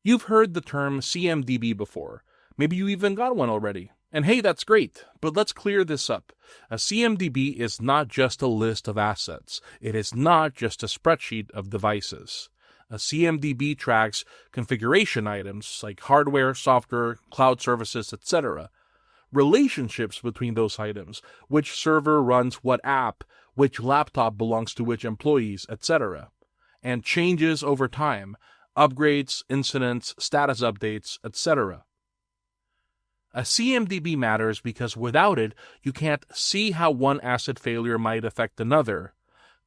You've heard the term CMDB before. Maybe you even got one already. And hey, that's great, but let's clear this up. A CMDB is not just a list of assets. It is not just a spreadsheet of devices. A CMDB tracks configuration items like hardware, software, cloud services, etc. Relationships between those items, which server runs what app, which laptop belongs to which employees, etc. And changes over time, upgrades, incidents, status updates, etc. A CMDB matters because without it, you can't see how one asset failure might affect another,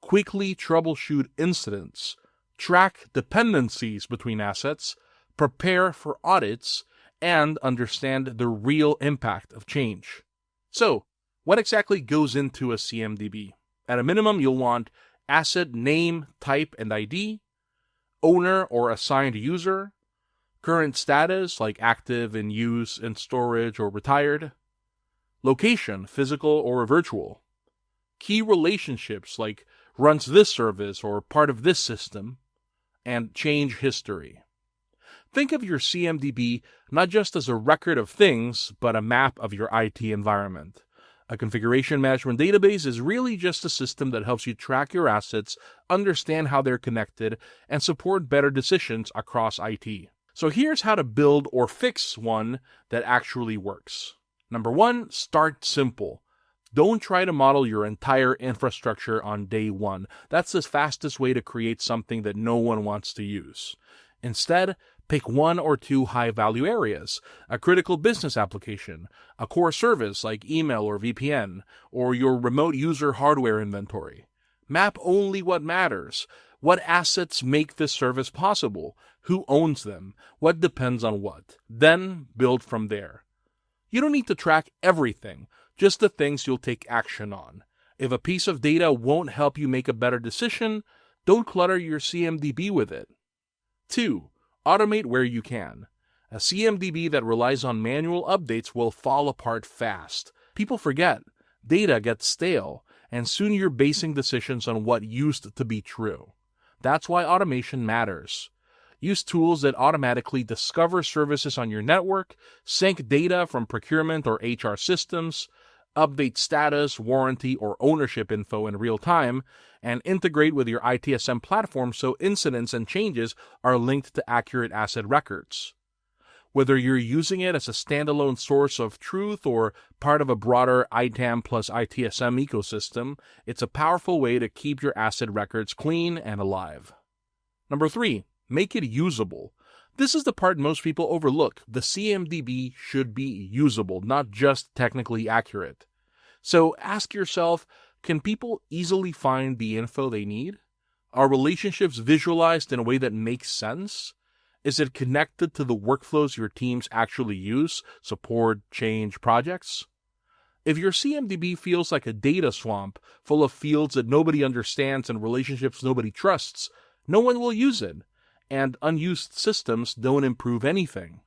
quickly troubleshoot incidents, track dependencies between assets, prepare for audits, and understand the real impact of change. So, what exactly goes into a CMDB? At a minimum, you'll want asset name, type, and ID, owner or assigned user, current status like active, in use, in storage, or retired, location, physical or virtual, key relationships like runs this service or part of this system, and change history. Think of your CMDB not just as a record of things, but a map of your IT environment. A configuration management database is really just a system that helps you track your assets, understand how they're connected, and support better decisions across IT. So here's how to build or fix one that actually works. Number 1, start simple. Don't try to model your entire infrastructure on day one. That's the fastest way to create something that no one wants to use. Instead, pick 1 or 2 high-value areas, a critical business application, a core service like email or VPN, or your remote user hardware inventory. Map only what matters. What assets make this service possible? Who owns them? What depends on what? Then build from there. You don't need to track everything, just the things you'll take action on. If a piece of data won't help you make a better decision, don't clutter your CMDB with it. 2. Automate where you can. A CMDB that relies on manual updates will fall apart fast. People forget, data gets stale, and soon you're basing decisions on what used to be true. That's why automation matters. Use tools that automatically discover services on your network, sync data from procurement or HR systems, update status, warranty, or ownership info in real time, and integrate with your ITSM platform so incidents and changes are linked to accurate asset records. Whether you're using it as a standalone source of truth or part of a broader ITAM plus ITSM ecosystem, it's a powerful way to keep your asset records clean and alive. Number 3, make it usable. This is the part most people overlook. The CMDB should be usable, not just technically accurate. So ask yourself, can people easily find the info they need? Are relationships visualized in a way that makes sense? Is it connected to the workflows your teams actually use, support, change projects? If your CMDB feels like a data swamp full of fields that nobody understands and relationships nobody trusts, no one will use it, and unused systems don't improve anything.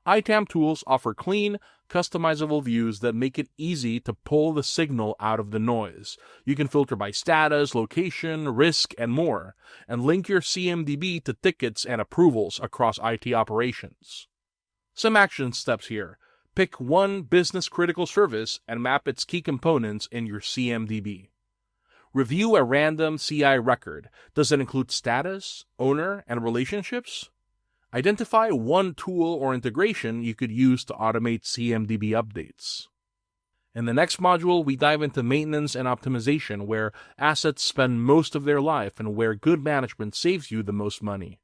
ITAM tools offer clean, customizable views that make it easy to pull the signal out of the noise. You can filter by status, location, risk, and more, and link your CMDB to tickets and approvals across IT operations. Some action steps here. Pick one business-critical service and map its key components in your CMDB. Review a random CI record. Does it include status, owner, and relationships? Identify one tool or integration you could use to automate CMDB updates. In the next module, we dive into maintenance and optimization, where assets spend most of their life and where good management saves you the most money.